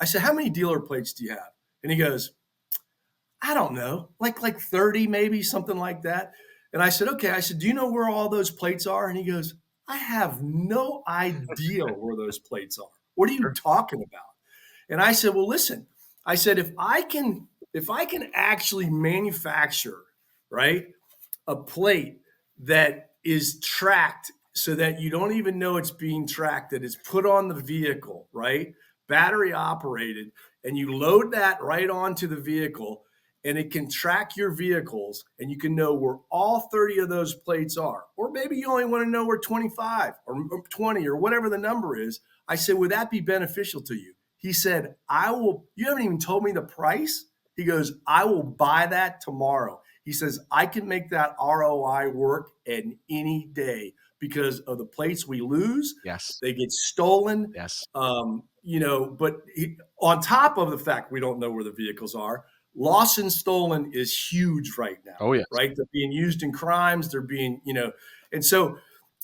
said, how many dealer plates do you have? And he goes, I don't know, like 30, maybe something like that. And I said, okay. I said, do you know where all those plates are? And he goes, I have no idea where those plates are. What are you talking about? And I said, well, listen, I said, if I can actually manufacture, right, a plate that is tracked so that you don't even know it's being tracked, that it's put on the vehicle, right, battery operated, and you load that right onto the vehicle, and it can track your vehicles, and you can know where all 30 of those plates are. Or maybe you only want to know where 25 or 20 or whatever the number is. I said, would that be beneficial to you? He said, I will. You haven't even told me the price. He goes, I will buy that tomorrow. He says, I can make that ROI work in any day because of the plates we lose. Yes. They get stolen. Yes. But on top of the fact we don't know where the vehicles are, lost and stolen is huge right now. Oh, yes. Right? They're being used in crimes. They're being, and so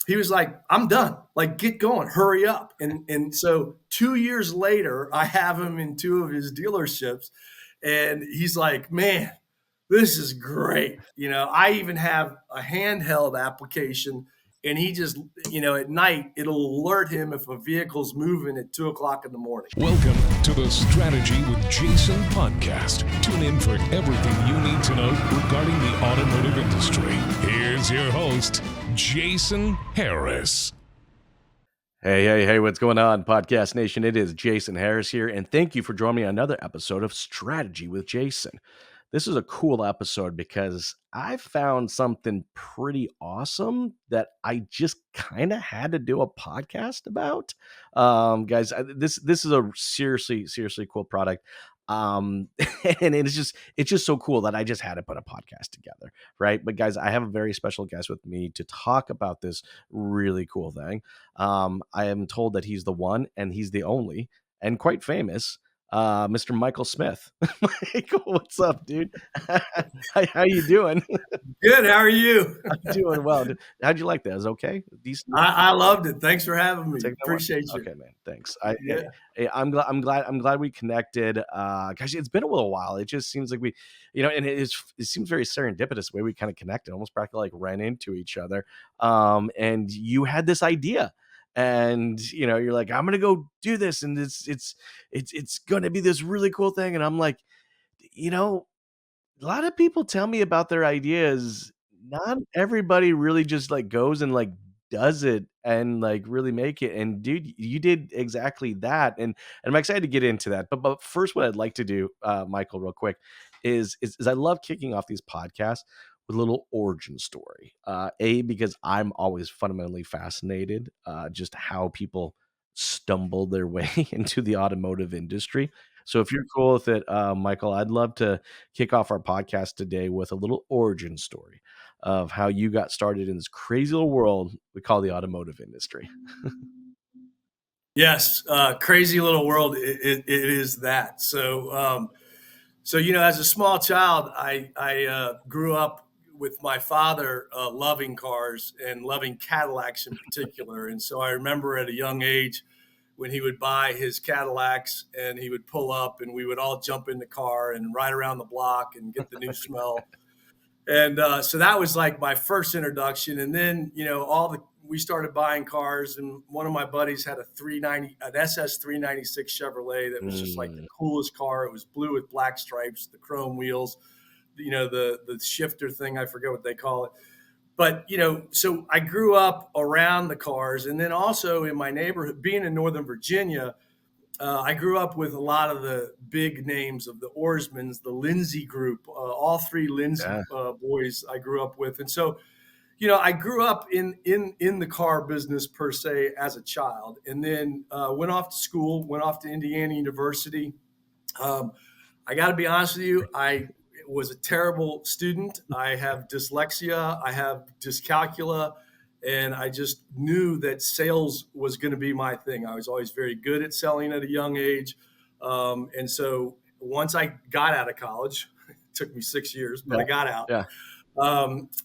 he was like, I'm done. Like, get going, hurry up. And so 2 years later, I have him in 2 of his dealerships, and he's like, man, this is great. I even have a handheld application, and he just, at night, it'll alert him if a vehicle's moving at 2:00 in the morning. Welcome to the Strategy with Jason podcast. Tune in for everything you need to know regarding the automotive industry. Here's your host, Jason Harris. Hey, what's going on, Podcast Nation? It is Jason Harris here, and thank you for joining me on another episode of Strategy with Jason. This is a cool episode because I found something pretty awesome that I just kind of had to do a podcast about. Guys, this is a seriously cool product. And it's just so cool that I just had to put a podcast together, right? But guys, I have a very special guest with me to talk about this really cool thing. I am told that he's the one and he's the only and quite famous Mr. Michael Smith. Michael, what's up, dude? How you doing? Good. How are you? I'm doing well. How'd you like that? Is it okay? Decent. I loved it. Thanks for having me. Appreciate you. Okay, man. Thanks. I'm glad we connected. Gosh, it's been a little while. It just seems like we, and it seems very serendipitous the way we kind of connected, almost practically like ran into each other. And you had this idea. And you're like, I'm gonna go do this, and it's gonna be this really cool thing. And I'm like, a lot of people tell me about their ideas. Not everybody really just like goes and like does it and like really make it. And dude, you did exactly that. And I'm excited to get into that. But first, what I'd like to do, Michael, real quick, is I love kicking off these podcasts with a little origin story. Because I'm always fundamentally fascinated just how people stumble their way into the automotive industry. So if you're cool with it, Michael, I'd love to kick off our podcast today with a little origin story of how you got started in this crazy little world we call the automotive industry. Yes, crazy little world. It is that. So, as a small child, I grew up with my father loving cars and loving Cadillacs in particular. And so I remember at a young age when he would buy his Cadillacs and he would pull up and we would all jump in the car and ride around the block and get the new smell. And so that was like my first introduction. And then, we started buying cars, and one of my buddies had an SS 396 Chevrolet that was just like the coolest car. It was blue with black stripes, the chrome wheels, the shifter thing. I forget what they call it. But, so I grew up around the cars. And then also in my neighborhood, being in Northern Virginia, I grew up with a lot of the big names of the Oarsmans, the Lindsay group, all three Lindsay boys I grew up with. And so, I grew up in the car business per se as a child, and then went off to school, went off to Indiana University. I got to be honest with you, I was a terrible student. I have dyslexia, I have dyscalculia, and I just knew that sales was going to be my thing. I was always very good at selling at a young age. And so once I got out of college, it took me 6 years, but I got out. Yeah.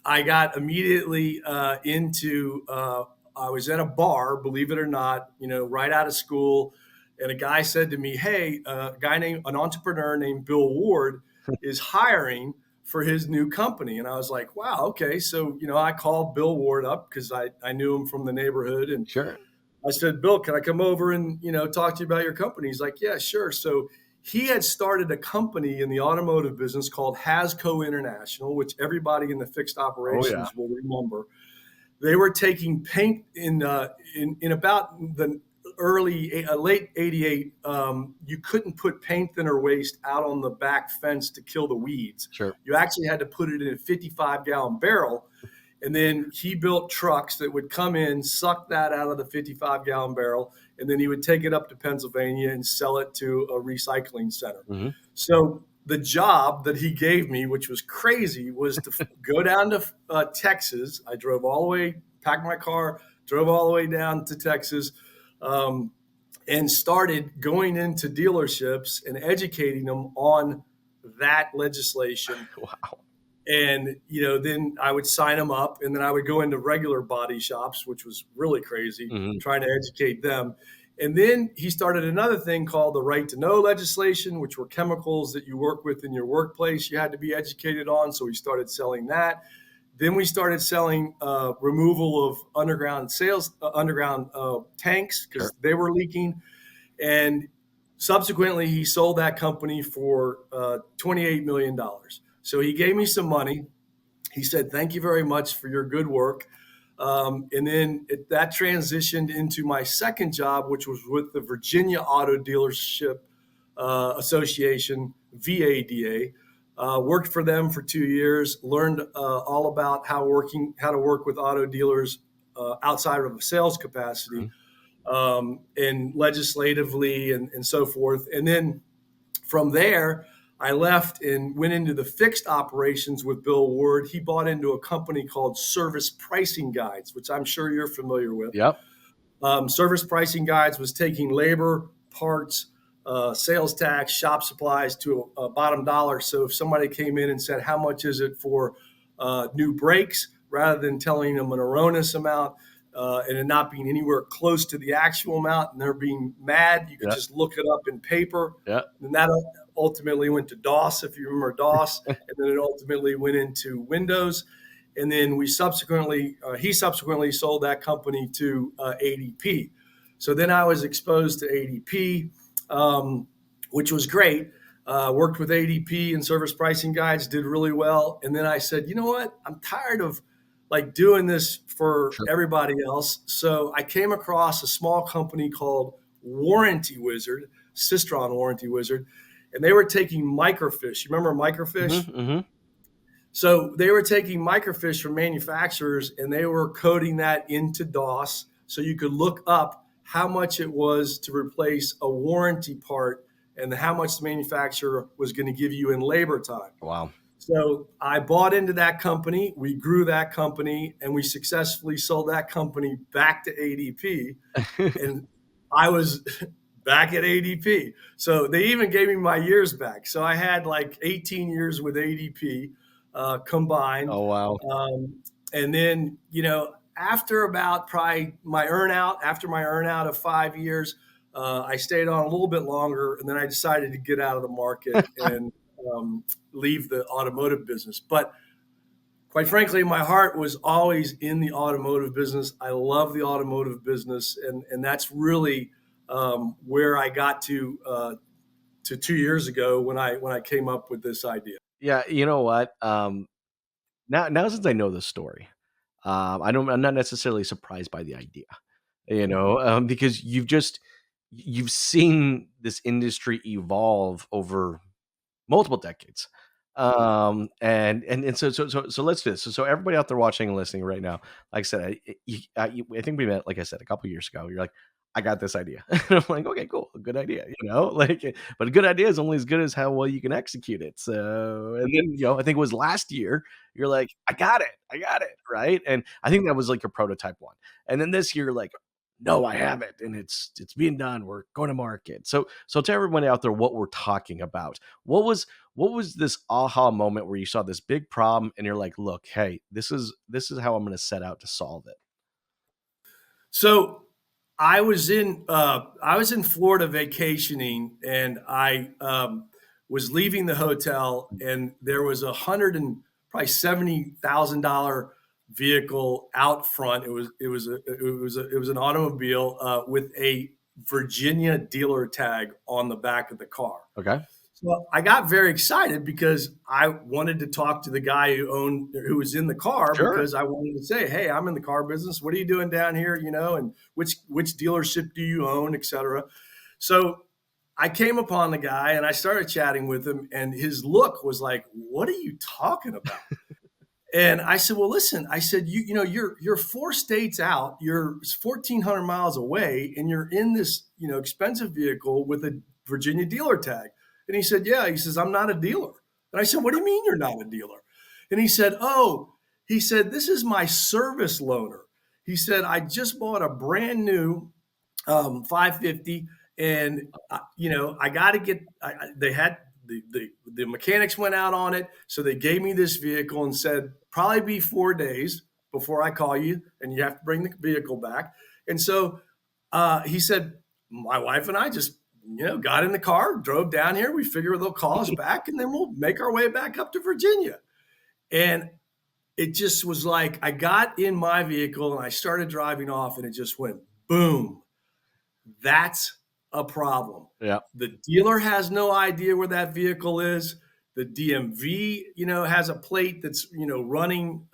I got immediately into, I was at a bar, believe it or not, right out of school. and a guy said to me, "Hey, an entrepreneur named Bill Ward is hiring for his new company." And I was like, "Wow, okay." So I called Bill Ward up because I knew him from the neighborhood, and Sure. I said, "Bill, can I come over and talk to you about your company?" He's like, "Yeah, sure." So he had started a company in the automotive business called Hasco International, which everybody in the fixed Oh yeah. operations will remember. They were taking paint in about the late '88. You couldn't put paint thinner waste out on the back fence to kill the weeds. Sure. You actually had to put it in a 55-gallon barrel. And then he built trucks that would come in, suck that out of the 55-gallon barrel, and then he would take it up to Pennsylvania and sell it to a recycling center. Mm-hmm. So the job that he gave me, which was crazy, was to go down to Texas. I drove all the way, packed my car, drove all the way down to Texas, and started going into dealerships and educating them on that legislation. Wow. And then I would sign them up, and then I would go into regular body shops, which was really crazy, Mm-hmm. trying to educate them. And then he started another thing called the right to know legislation, which were chemicals that you work with in your workplace you had to be educated on. So we started selling that. Then we started selling removal of underground tanks because Sure. they were leaking. And subsequently, he sold that company for $28 million. So he gave me some money. He said, "Thank you very much for your good work." And then that transitioned into my second job, which was with the Virginia Auto Dealership Association, VADA. Worked for them for 2 years, learned all about how to work with auto dealers outside of a sales capacity, and legislatively and so forth. And then from there, I left and went into the fixed operations with Bill Ward. He bought into a company called Service Pricing Guides, which I'm sure you're familiar with. Yep. Service Pricing Guides was taking labor, parts, sales tax, shop supplies to a bottom dollar. So if somebody came in and said, "How much is it for new brakes?" rather than telling them an erroneous amount, and it not being anywhere close to the actual amount, and they're being mad, you could Yep. just look it up in paper. Yep. And that ultimately went to DOS, if you remember DOS, and then it ultimately went into Windows. And then he subsequently sold that company to ADP. So then I was exposed to ADP, which was great. Worked with ADP and Service Pricing Guides, did really well. And then I said, "You know what? I'm tired of doing this for Sure. everybody else." So I came across a small company called Warranty Wizard, Sistron Warranty Wizard, and they were taking microfiche. You remember microfiche? Mm-hmm. Mm-hmm. So they were taking microfiche from manufacturers and they were coding that into DOS so you could look up how much it was to replace a warranty part and how much the manufacturer was going to give you in labor time. Wow. So I bought into that company. We grew that company and we successfully sold that company back to ADP. And I was back at ADP. So they even gave me my years back. So I had like 18 years with ADP combined. Oh wow. And then, after about probably after my earnout of 5 years, I stayed on a little bit longer, and then I decided to get out of the market and leave the automotive business. But quite frankly, my heart was always in the automotive business. I love the automotive business, and that's really where I got to 2 years ago when I came up with this idea. Yeah. You know what? Now since I know the story, I'm not necessarily surprised by the idea, because you've seen this industry evolve over multiple decades. So let's do this. So everybody out there watching and listening right now, like I said, I think we met, like I said, a couple years ago. You're like, "I got this idea." And I'm like, "Okay, cool, a good idea." But a good idea is only as good as how well you can execute it. So, and then I think it was last year. You're like, I got it, right? And I think that was like your prototype one. And then this year, like, "No, I haven't, and it's being done. We're going to market." So to everyone out there, what we're talking about, what was this aha moment where you saw this big problem and you're like, "Look, hey, this is how I'm going to set out to solve it." So I was in Florida vacationing, and I was leaving the hotel, and there was $170,000 vehicle out front. It was an automobile with a Virginia dealer tag on the back of the car. Okay. So I got very excited because I wanted to talk to the guy who was in the car, Sure. because I wanted to say, "Hey, I'm in the car business. What are you doing down here? You know, and which dealership do you own, etc." So I came upon the guy and I started chatting with him, and his look was like, "What are you talking about?" And I said, "Well, listen," I said, you know, you're 4 states out, you're 1,400 miles away, and you're in this, you know, expensive vehicle with a Virginia dealer tag." And he said, "Yeah." He says, "I'm not a dealer." And I said, "What do you mean you're not a dealer?" And he said, "Oh," he said, "this is my service loaner." He said, "I just bought a brand new 550, and you know, I got to get." They had the mechanics went out on it, so they gave me this vehicle and said, "Probably be 4 days before I call you, and you have to bring the vehicle back." And so he said, "My wife and I just, you know, got in the car, drove down here. We figure they'll call us back, and then we'll make our way back up to Virginia." And it just was like I got in my vehicle and I started driving off, and it just went boom. That's a problem. Yeah. The dealer has no idea where that vehicle is. The DMV, you know, has a plate that's, you know, running,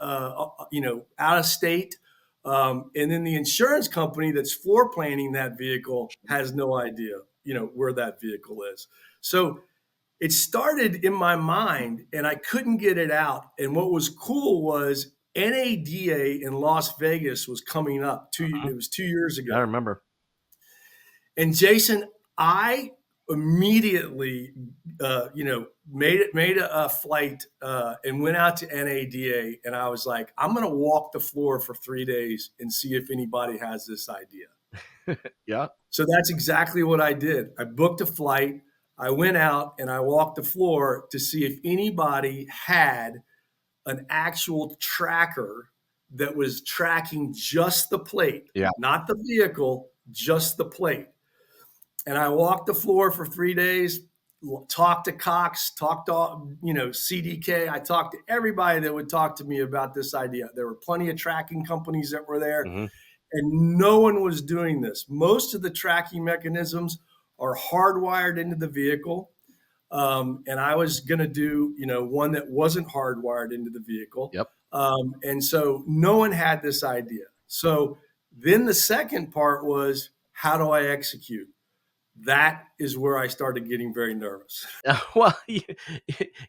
you know, out of state. And then the insurance company that's floor planning that vehicle has no idea, you know, where that vehicle is. So it started in my mind and I couldn't get it out. And what was cool was NADA in Las Vegas was coming up. It was 2 years I ago. remember. And Jason, I immediately, you know, made a flight and went out to NADA, and I was like, I'm going to walk the floor for 3 days and see if anybody has this idea. Yeah. So that's exactly what I did. I booked a flight. I went out and I walked the floor to see if anybody had an actual tracker that was tracking just the plate, Yeah. not the vehicle, just the plate. And I walked the floor for 3 days, talked to Cox, talked to, you know, CDK. I talked to everybody that would talk to me about this idea. There were plenty of tracking companies that were there, Mm-hmm. and no one was doing this. Most of the tracking mechanisms are hardwired into the vehicle. And I was going to do, you know, one that wasn't hardwired into the vehicle. Yep. And so no one had this idea. So then the second part was, how do I execute? That is where I started getting very nervous. Well, you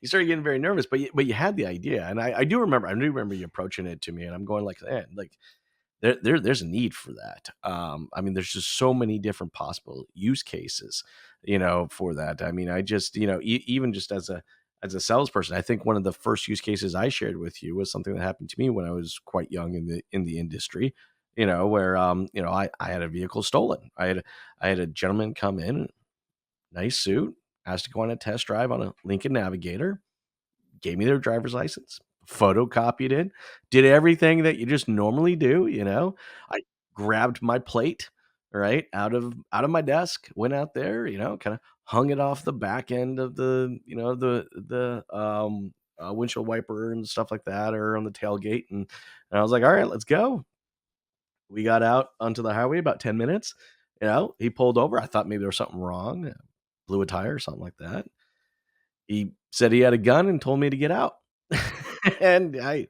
started getting very nervous, but you had the idea, and I do remember. I do remember you approaching it to me, and I'm going like, "Man, like there's a need for that." I mean, there's just so many different possible use cases, you know, for that. I mean, I just, you know, even just as a salesperson, I think one of the first use cases I shared with you was something that happened to me when I was quite young in the industry. You know, where you know, I had a vehicle stolen. I had a gentleman come in, nice suit, asked to go on a test drive on a Lincoln Navigator, gave me their driver's license, photocopied it, did everything that you just normally do, you know. I grabbed my plate, right, out of my desk, went out there, you know, kind of hung it off the back end of the, you know, the windshield wiper and stuff like that, or on the tailgate, and I was like, "All right, let's go." We got out onto the highway about 10 minutes. You know, he pulled over. I thought maybe there was something wrong, blew a tire or something like that. He said he had a gun and told me to get out. And I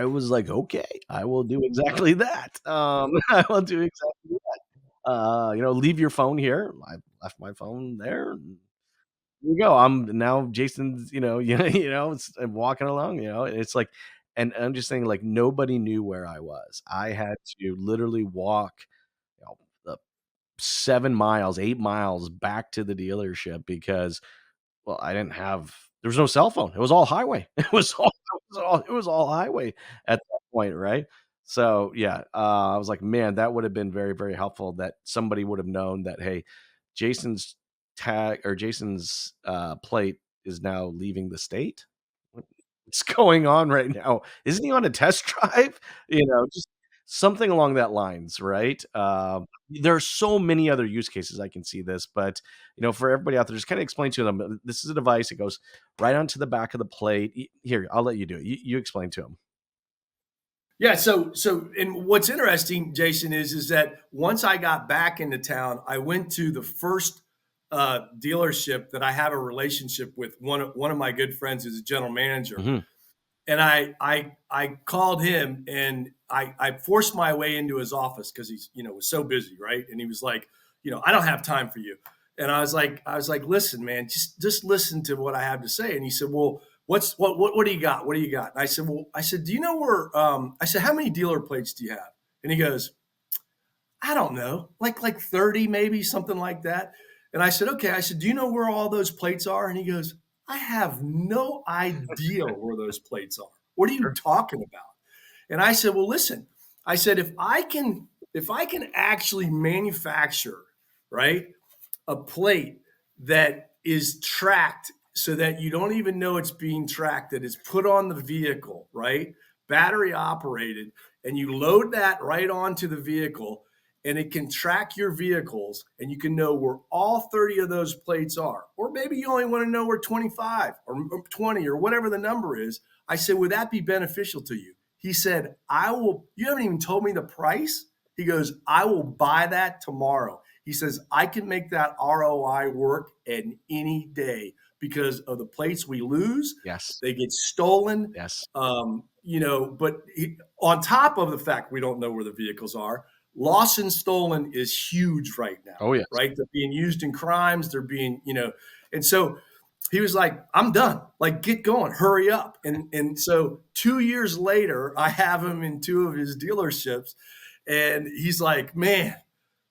was like, "Okay, I will do exactly that." I will do exactly that. You know, leave your phone here. I left my phone there. And here you go. I'm now Jason's, you know, I'm walking along, you know, and it's like, and I'm just saying, like, nobody knew where I was. I had to literally walk, you know, the 7 miles, 8 miles back to the dealership because, well, I didn't have there was no cell phone. It was all highway. It was all highway at that point, right? So, yeah, I was like, "Man, that would have been very, very helpful that somebody would have known that, hey, Jason's Jason's, plate is now leaving the state. What's going on right now? Isn't he on a test drive?" You know, just something along that lines, right? There are so many other use cases I can see this, but for everybody out there, just kind of explain to them. This is a device. It goes right onto the back of the plate. Here, I'll let you do it. You explain to them. Yeah, and what's interesting, Jason, is that once I got back into town, I went to the first dealership that I have a relationship with. One of my good friends is a general manager, Hmm. and I called him and I forced my way into his office because he's was so busy, right? And he was like, I don't have time for you. And I was like, listen, man, just listen to what I have to say. And he said, well, what do you got? What do you got? And I said, do you know where? I said, how many dealer plates do you have? And he goes, I don't know, like 30 maybe, something like that. And I said, okay. I said, do you know where all those plates are? And he goes, I have no idea where those plates are. What are you Sure. talking about? And I said, well, listen, I said, if I can actually manufacture, right, a plate that is tracked so that you don't even know it's being tracked, that is put on the vehicle, right? Battery operated, and you load that right onto the vehicle, and it can track your vehicles, and you can know where all 30 of those plates are. Or maybe you only want to know where 25 or 20 or whatever the number is. I said, would that be beneficial to you? He said, I will. You haven't even told me the price. He goes, I will buy that tomorrow. He says, I can make that ROI work in any day because of the plates we lose. Yes. They get stolen. Yes. But on top of the fact we don't know where the vehicles are, lost and stolen is huge right now, Oh yes. right? They're being used in crimes. They're being, and so he was like, I'm done. Like, get going, hurry up. And so 2 years later, I have him in two of his dealerships, and he's like, man,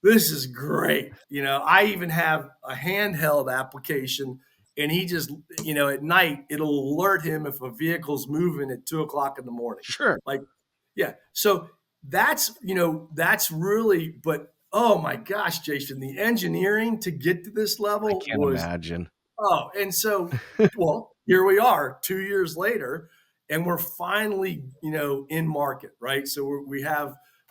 this is great. I even have a handheld application, and he just, at night, it'll alert him if a vehicle's moving at 2 o'clock in the morning. Sure. Like, yeah. So that's really, but oh my gosh, Jason, the engineering to get to this I level can't was, imagine. oh, and so, well, here we are 2 years later, and we're finally, in market, right? So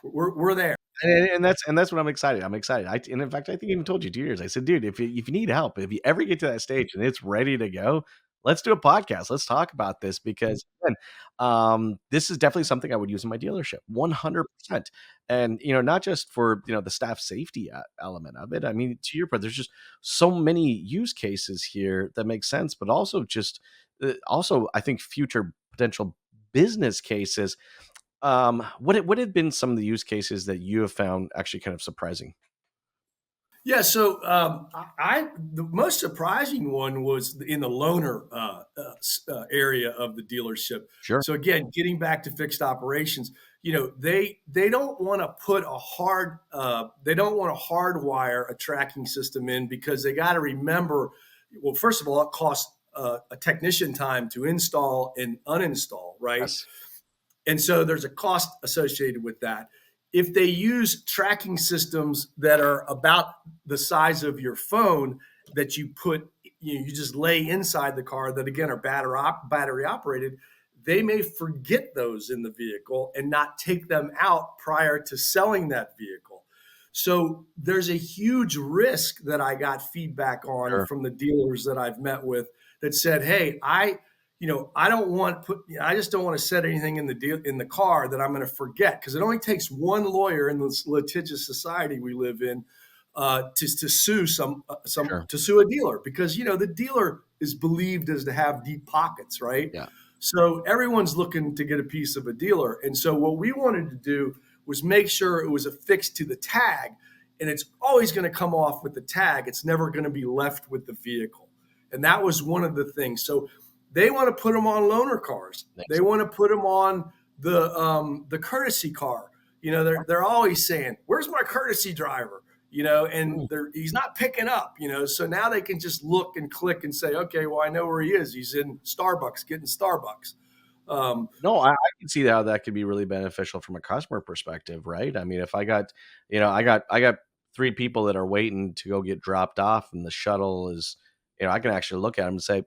we're there. And that's what I'm excited. I'm excited. And in fact, I think I even told you 2 years. I said, dude, if you need help, if you ever get to that stage and it's ready to go, let's do a podcast. Let's talk about this because again, this is definitely something I would use in my dealership, 100%. And not just for the staff safety element of it. I mean, to your point, there's just so many use cases here that make sense, but also also I think future potential business cases. What have been some of the use cases that you have found actually kind of surprising? Yeah, so the most surprising one was in the loaner area of the dealership. Sure. So again, getting back to fixed operations, they don't want to put they don't want to hardwire a tracking system in because they got to remember, well, first of all, it costs a technician time to install and uninstall, right? Yes. And so there's a cost associated with that. If they use tracking systems that are about the size of your phone that you just lay inside the car that again are battery operated, they may forget those in the vehicle and not take them out prior to selling that vehicle. So there's a huge risk that I got feedback on Sure. from the dealers that I've met with that said, hey, I just don't want to set anything in the car that I'm going to forget, because it only takes one lawyer in this litigious society we live in to sue Sure. to sue a dealer, because the dealer is believed as to have deep pockets, right? Yeah. So everyone's looking to get a piece of a dealer, and so what we wanted to do was make sure it was affixed to the tag, and it's always going to come off with the tag. It's never going to be left with the vehicle, and that was one of the things. So they want to put them on loaner cars. Nice. They want to put them on the courtesy car. They're always saying, "Where's my courtesy driver?" And he's not picking up. So now they can just look and click and say, "Okay, well, I know where he is. He's in Starbucks getting Starbucks." No, I can see how that could be really beneficial from a customer perspective, right? I mean, if I got 3 people that are waiting to go get dropped off, and the shuttle is, I can actually look at them and say,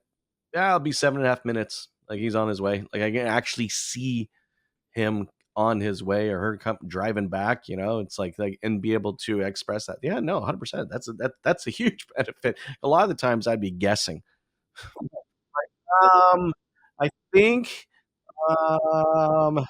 yeah, it'll be 7.5 minutes. Like, he's on his way. Like, I can actually see him on his way or her driving back, it's like, and be able to express that. Yeah, no, 100%. That's a huge benefit. A lot of the times I'd be guessing. Um, I think, um,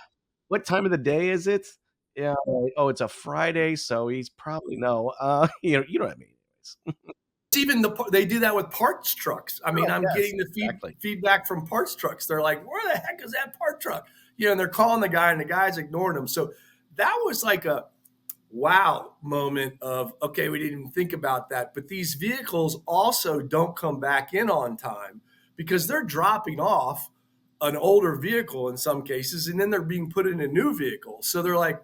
what time of the day is it? Yeah. Oh, it's a Friday, so he's probably no. You know what I mean. It's even they do that with parts trucks. I mean, Oh, I'm yes, getting the exactly. feedback from parts trucks. They're like, "Where the heck is that part truck?" And they're calling the guy, and the guy's ignoring them. So that was like a wow moment of, okay, we didn't even think about that. But these vehicles also don't come back in on time because they're dropping off an older vehicle in some cases, and then they're being put in a new vehicle. So they're like,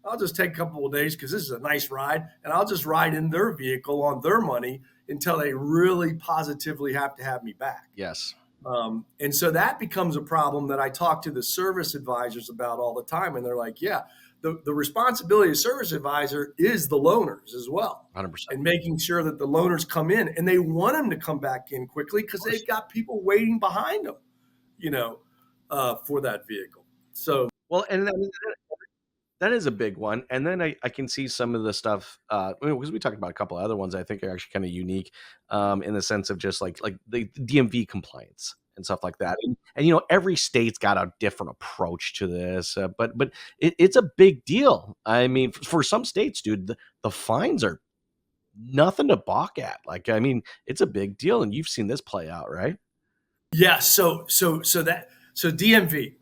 I'll just take a couple of days because this is a nice ride, and I'll just ride in their vehicle on their money until they really positively have to have me back. Yes. And so that becomes a problem that I talk to the service advisors about all the time. And they're like, yeah, the responsibility of service advisor is the loaners as well. 100%. And making sure that the loaners come in, and they want them to come back in quickly because they've got people waiting behind them, for that vehicle. So, Well, and that is a big one. And then I can see some of the stuff, because we talked about a couple of other ones I think are actually kind of unique, in the sense of just like the DMV compliance and stuff like that. And every state's got a different approach to this, but it's a big deal. I mean, for some states, dude, the fines are nothing to balk at. Like, I mean, it's a big deal, and you've seen this play out, right? yeah. So DMV.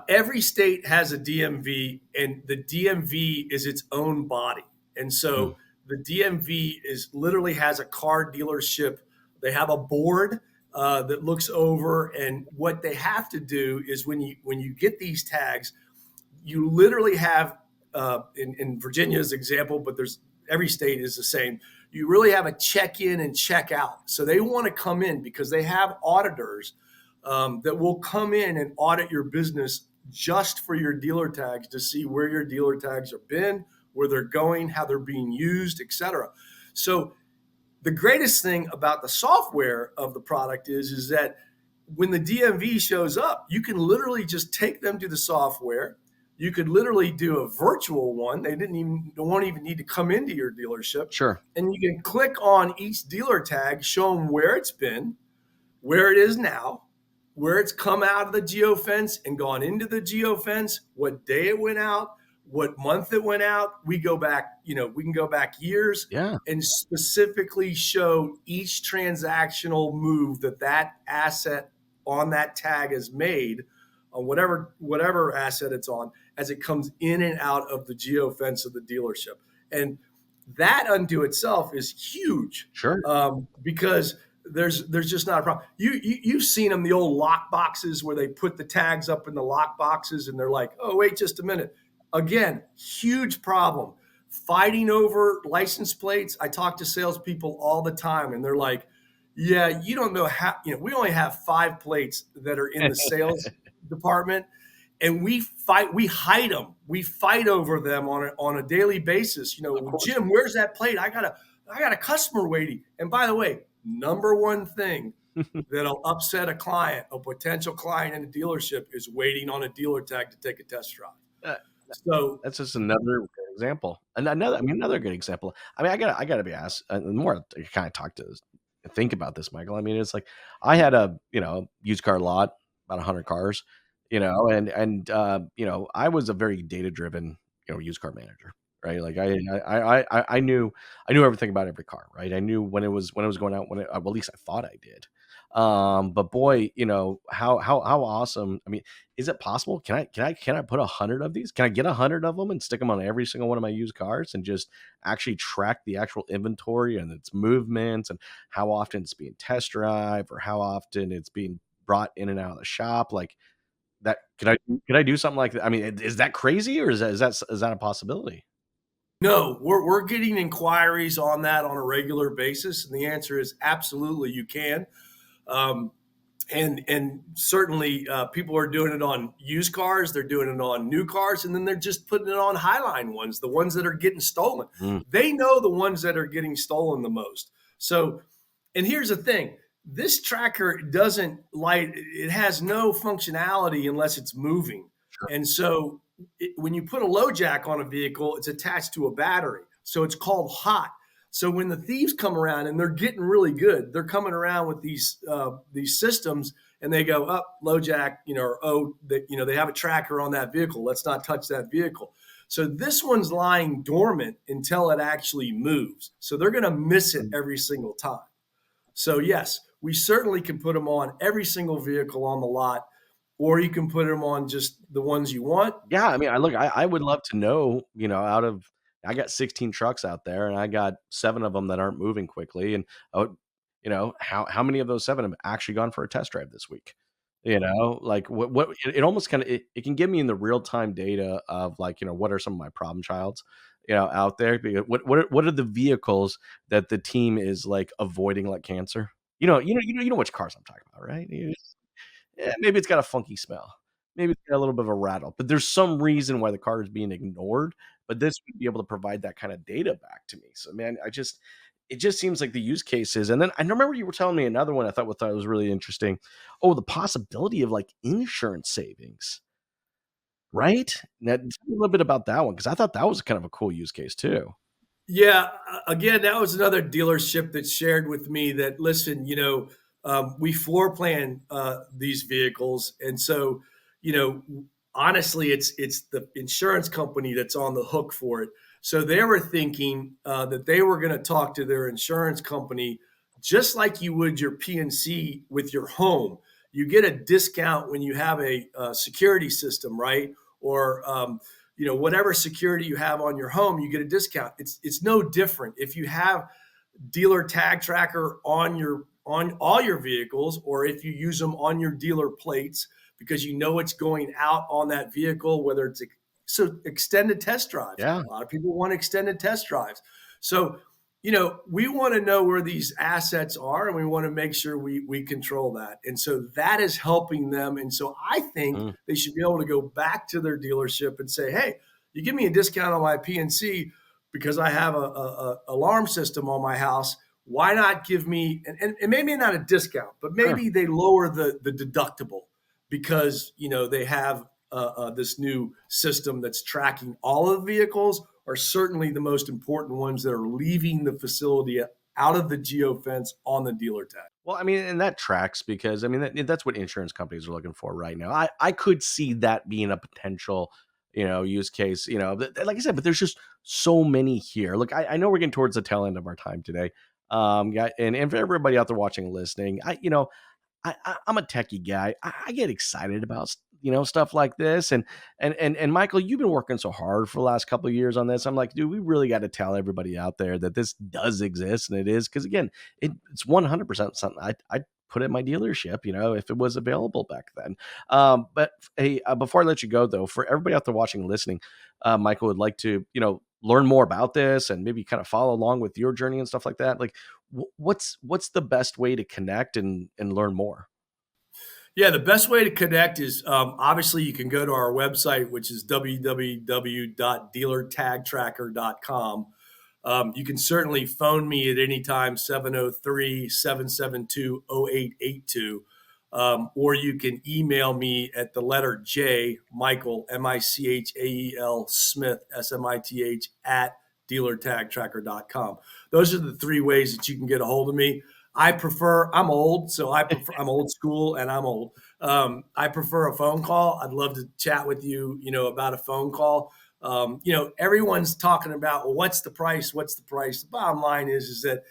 Every state has a DMV, and the DMV is its own body. And so the DMV literally has a car dealership. They have a board that looks over, and what they have to do is when you get these tags, you literally have in Virginia's example, but every state is the same. You really have a check in and check out. So they want to come in because they have auditors that will come in and audit your business just for your dealer tags to see where your dealer tags have been, where they're going, how they're being used, etc. So the greatest thing about the software of the product is that when the DMV shows up, you can literally just take them to the software. You could literally do a virtual one. They won't even need to come into your dealership. Sure. And you can click on each dealer tag, show them where it's been, where it is now, where it's come out of the geofence and gone into the geofence, what day it went out, what month it went out. We go back, we can go back years, Yeah, and specifically show each transactional move that asset on that tag is made on whatever asset it's on as it comes in and out of the geofence of the dealership. And that unto itself is huge. sure. Because there's just not a problem. You've seen them, the old lock boxes where they put the tags up in the lock boxes, and they're like, oh, wait just a minute. Again, huge problem. Fighting over license plates. I talk to salespeople all the time, and they're like, yeah, you don't know how, we only have 5 plates that are in the sales department, and we hide them. We fight over them on a daily basis. Jim, where's that plate? I got a customer waiting. And by the way, number one thing that'll upset a potential client in a dealership is waiting on a dealer tag to take a test drive. So That's just another good example. And another good example. I mean, I gotta be asked. The more I kind of think about this, Michael. I mean, it's like I had a used car lot, about 100 cars, and I was a very data driven used car manager, right? Like I knew everything about every car, right? I knew when it was going out, well, at least I thought I did. But boy, how awesome. I mean, is it possible? Can I put 100 of these? Can I get 100 of them and stick them on every single one of my used cars and just actually track the actual inventory and its movements and how often it's being test drive or how often it's being brought in and out of the shop? Like that, could I do something like that? I mean, is that crazy, or is that a possibility? no, we're getting inquiries on that on a regular basis, and the answer is absolutely you can. And certainly people are doing it on used cars, they're doing it on new cars, and then they're just putting it on Highline ones, the ones that are getting stolen. They know the ones that are getting stolen the most. So, and here's the thing, this tracker it has no functionality unless it's moving. And so when you put a low jack on a vehicle, it's attached to a battery. So it's called hot. So when the thieves come around and they're getting really good, they're coming around with these systems and they go up low jack, or they have a tracker on that vehicle. Let's not touch that vehicle. So this one's lying dormant until it actually moves. So they're going to miss it every single time. So yes, we certainly can put them on every single vehicle on the lot, or you can put them on just the ones you want. Yeah, I mean, I would love to know, I got 16 trucks out there and I got 7 of them that aren't moving quickly. And, how many of those 7 have actually gone for a test drive this week? Like what it almost kind of, it can give me in the real time data of like, what are some of my problem childs, out there? Because what are the vehicles that the team is like avoiding like cancer? You know which cars I'm talking about, right? Maybe it's got a funky smell. Maybe it's got a little bit of a rattle, but there's some reason why the car is being ignored. But this would be able to provide that kind of data back to me. So, man, it just seems like the use cases. And then I remember you were telling me another one I thought was really interesting. Oh, the possibility of like insurance savings, right? Now, tell me a little bit about that one because I thought that was kind of a cool use case too. Yeah, again, that was another dealership that shared with me that, listen, we floor plan these vehicles, and so honestly, it's the insurance company that's on the hook for it. So they were thinking that they were going to talk to their insurance company just like you would your PNC with your home. You get a discount when you have a security system, right? Or whatever security you have on your home, you get a discount. It's no different. If you have dealer tag tracker on all your vehicles, or if you use them on your dealer plates because it's going out on that vehicle, whether it's extended test drives. Yeah. A lot of people want extended test drives. So, we want to know where these assets are, and we want to make sure we control that. And so that is helping them. And so I think they should be able to go back to their dealership and say, hey, you give me a discount on my PNC because I have a alarm system on my house. Why not give me, and maybe not a discount, but maybe they lower the deductible because, they have this new system that's tracking all of the vehicles, are certainly the most important ones that are leaving the facility out of the geofence on the dealer tag. Well, I mean, and that tracks because, I mean, that's what insurance companies are looking for right now. I could see that being a potential, use case, like I said, but there's just so many here. Look, I know we're getting towards the tail end of our time today. And for everybody out there watching and listening, I'm a techie guy. I get excited about stuff like this. And Michael, you've been working so hard for the last couple of years on this. I'm like, dude, we really got to tell everybody out there that this does exist, and it is because again, it's 100% something I'd put at my dealership, if it was available back then. But hey, before I let you go though, for everybody out there watching and listening, Michael would like to learn more about this and maybe kind of follow along with your journey and stuff like that. Like, what's the best way to connect and learn more? Yeah, the best way to connect is obviously you can go to our website, which is www.dealertagtracker.com. You can certainly phone me at any time, 703-772-0882. Or you can email me at the letter J, Michael, Michael, Smith, SMITH, at dealertagtracker.com. Those are the 3 ways that you can get a hold of me. I'm old, so I'm old school and I'm old. I prefer a phone call. I'd love to chat with you, about a phone call. Everyone's talking about, well, what's the price? What's the price? The bottom line is that,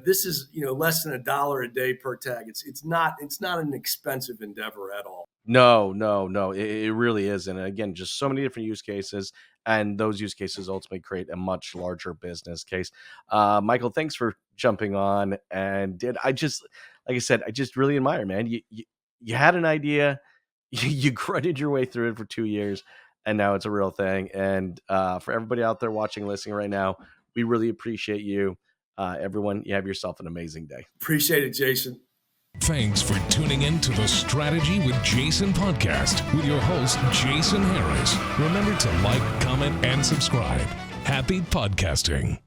this is, less than $1 a day per tag. It's not an expensive endeavor at all. No, it really is. And again, just so many different use cases, and those use cases ultimately create a much larger business case. Michael, thanks for jumping on. And like I said, I just really admire, man. You had an idea, you grinded your way through it for 2 years, and now it's a real thing. And for everybody out there watching, listening right now, we really appreciate you. Everyone, you have yourself an amazing day. Appreciate it, Jason. Thanks for tuning in to the Strategy with Jason podcast with your host, Jason Harris. Remember to like, comment, and subscribe. Happy podcasting.